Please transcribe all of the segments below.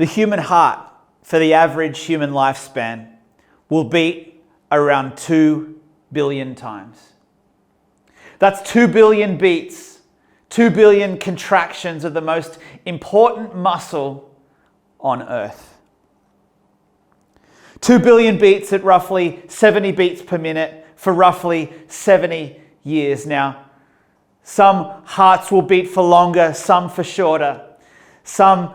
The human heart, for the average human lifespan, will beat around 2 billion times. That's 2 billion beats, 2 billion contractions of the most important muscle on earth. 2 billion beats at roughly 70 beats per minute for roughly 70 years. Now, some hearts will beat for longer, some for shorter. Some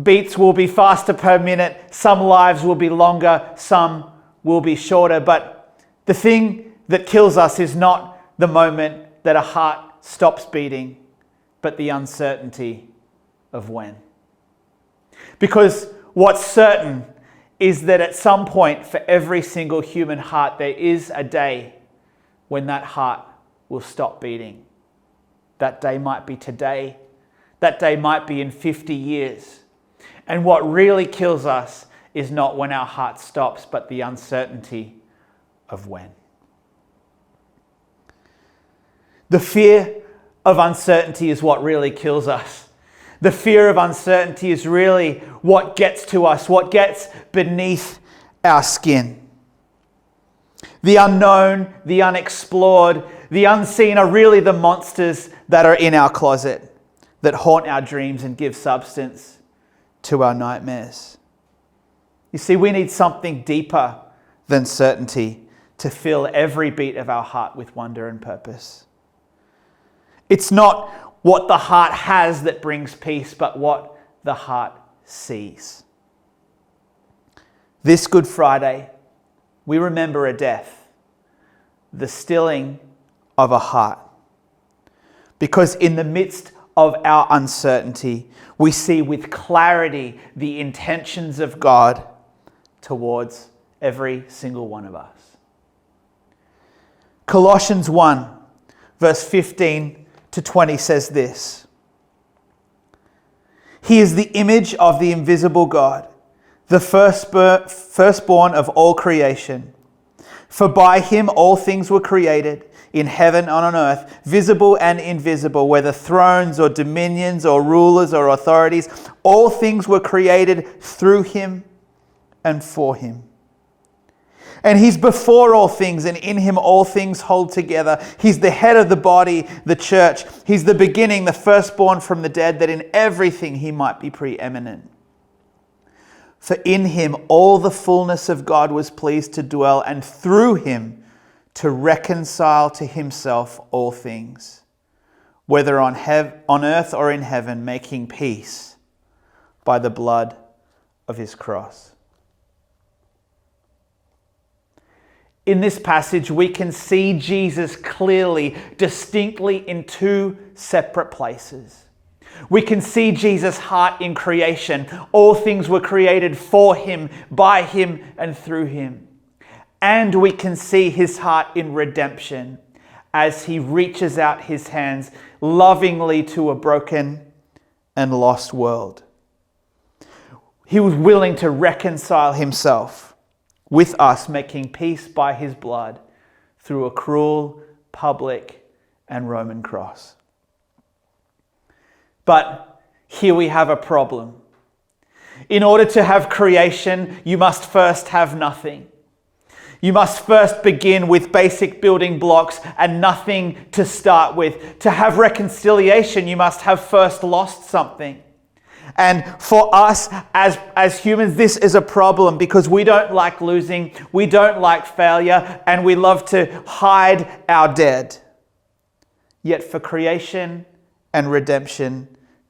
beats will be faster per minute, some lives will be longer, some will be shorter. But the thing that kills us is not the moment that a heart stops beating, but the uncertainty of when. Because what's certain is that at some point for every single human heart, there is a day when that heart will stop beating. That day might be today. That day might be in 50 years. And what really kills us is not when our heart stops, but the uncertainty of when. The fear of uncertainty is what really kills us. The fear of uncertainty is really what gets to us, what gets beneath our skin. The unknown, the unexplored, the unseen are really the monsters that are in our closet, that haunt our dreams and give substance to our nightmares. You see, we need something deeper than certainty to fill every beat of our heart with wonder and purpose. It's not what the heart has that brings peace, but what the heart sees. This Good Friday, we remember a death, the stilling of a heart. Because in the midst of our uncertainty, we see with clarity the intentions of God towards every single one of us. Colossians 1, verse 15 to 20 says this: He is the image of the invisible God, the firstborn of all creation. For by him all things were created, in heaven and on earth, visible and invisible, whether thrones or dominions or rulers or authorities. All things were created through him and for him. And he's before all things, and in him all things hold together. He's the head of the body, the church. He's the beginning, the firstborn from the dead, that in everything he might be preeminent. For in him all the fullness of God was pleased to dwell, and through him to reconcile to himself all things, whether on earth or in heaven, making peace by the blood of his cross. In this passage, we can see Jesus clearly, distinctly in two separate places. We can see Jesus' heart in creation. All things were created for him, by him, and through him. And we can see his heart in redemption as he reaches out his hands lovingly to a broken and lost world. He was willing to reconcile himself with us, making peace by his blood through a cruel, public, and Roman cross. But here we have a problem. In order to have creation, you must first have nothing. You must first begin with basic building blocks and nothing to start with. To have reconciliation, you must have first lost something. And for us as humans, this is a problem because we don't like losing, we don't like failure, and we love to hide our dead. Yet for creation and redemption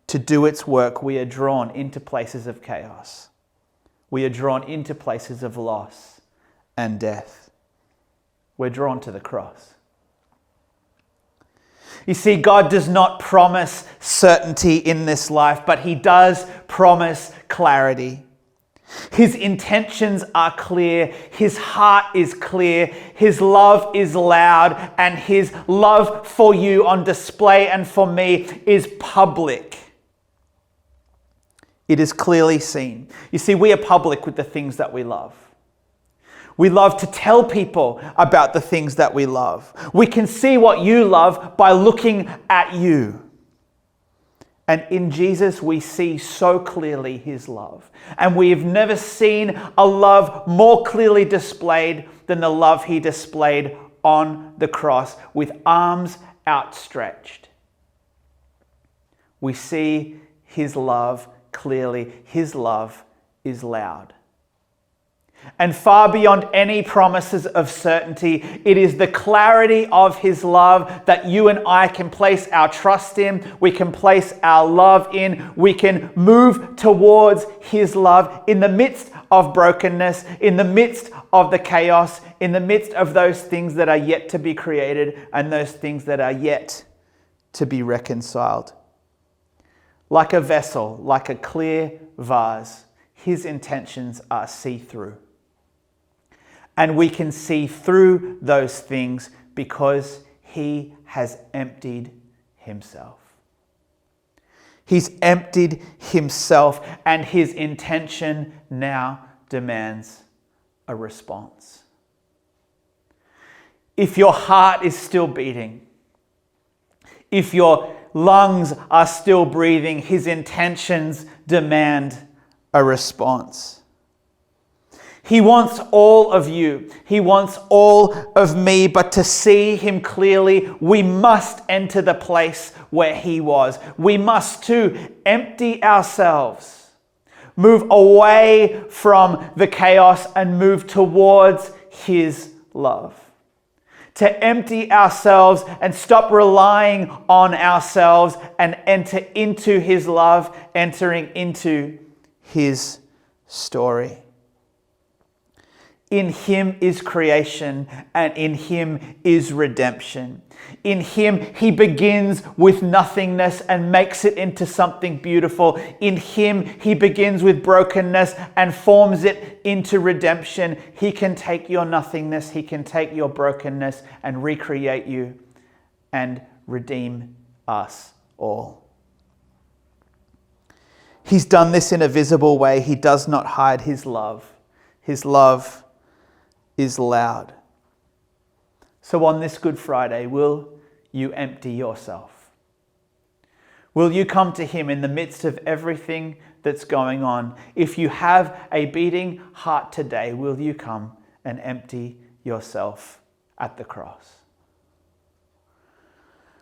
to do its work, we are drawn into places of chaos. We are drawn into places of loss and death. We're drawn to the cross. You see, God does not promise certainty in this life, but he does promise clarity. His intentions are clear, his heart is clear, his love is loud, and his love for you on display and for me is public. It is clearly seen. You see, we are public with the things that we love. We love to tell people about the things that we love. We can see what you love by looking at you. And in Jesus, we see so clearly his love. And we've never seen a love more clearly displayed than the love he displayed on the cross with arms outstretched. We see his love clearly. His love is loud. And far beyond any promises of certainty, it is the clarity of his love that you and I can place our trust in. We can place our love in. We can move towards his love in the midst of brokenness, in the midst of the chaos, in the midst of those things that are yet to be created and those things that are yet to be reconciled. Like a vessel, like a clear vase, his intentions are see-through. And we can see through those things because he has emptied himself. He's emptied himself, and his intention now demands a response. If your heart is still beating, if your lungs are still breathing, his intentions demand a response. He wants all of you. He wants all of me. But to see him clearly, we must enter the place where he was. We must too empty ourselves, move away from the chaos and move towards his love. To empty ourselves and stop relying on ourselves and enter into his love, entering into his story. In him is creation, and in him is redemption. In him, he begins with nothingness and makes it into something beautiful. In him, he begins with brokenness and forms it into redemption. He can take your nothingness, he can take your brokenness and recreate you and redeem us all. He's done this in a visible way. He does not hide his love. His love is loud. So on this Good Friday, will you empty yourself? Will you come to him in the midst of everything that's going on? If you have a beating heart today, will you come and empty yourself at the cross?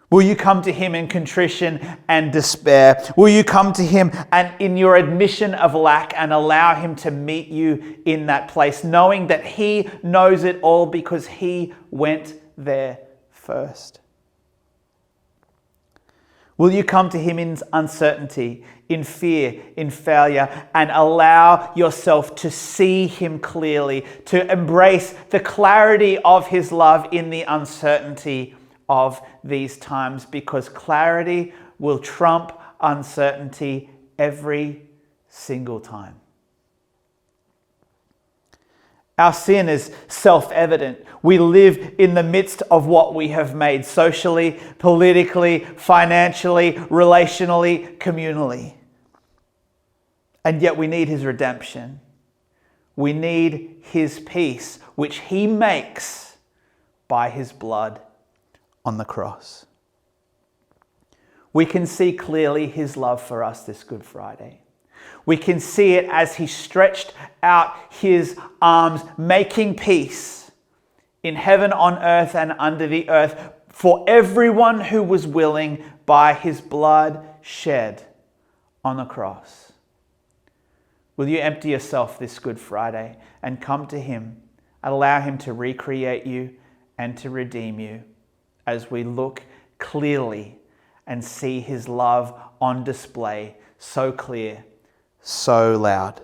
Will you come to him in contrition and despair? Will you come to him and in your admission of lack and allow him to meet you in that place, knowing that he knows it all because he went there first? Will you come to him in uncertainty, in fear, in failure, and allow yourself to see him clearly, to embrace the clarity of his love in the uncertainty of these times, because clarity will trump uncertainty every single time. Our sin is self-evident. We live in the midst of what we have made socially, politically, financially, relationally, communally. And yet we need his redemption. We need his peace, which he makes by his blood on the cross. We can see clearly his love for us this Good Friday. We can see it as he stretched out his arms, making peace in heaven, on earth, and under the earth for everyone who was willing by his blood shed on the cross. Will you empty yourself this Good Friday and come to him, allow him to recreate you and to redeem you, as we look clearly and see his love on display, so clear, so loud.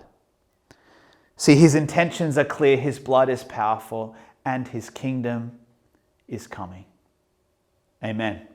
See, his intentions are clear, his blood is powerful, and his kingdom is coming. Amen.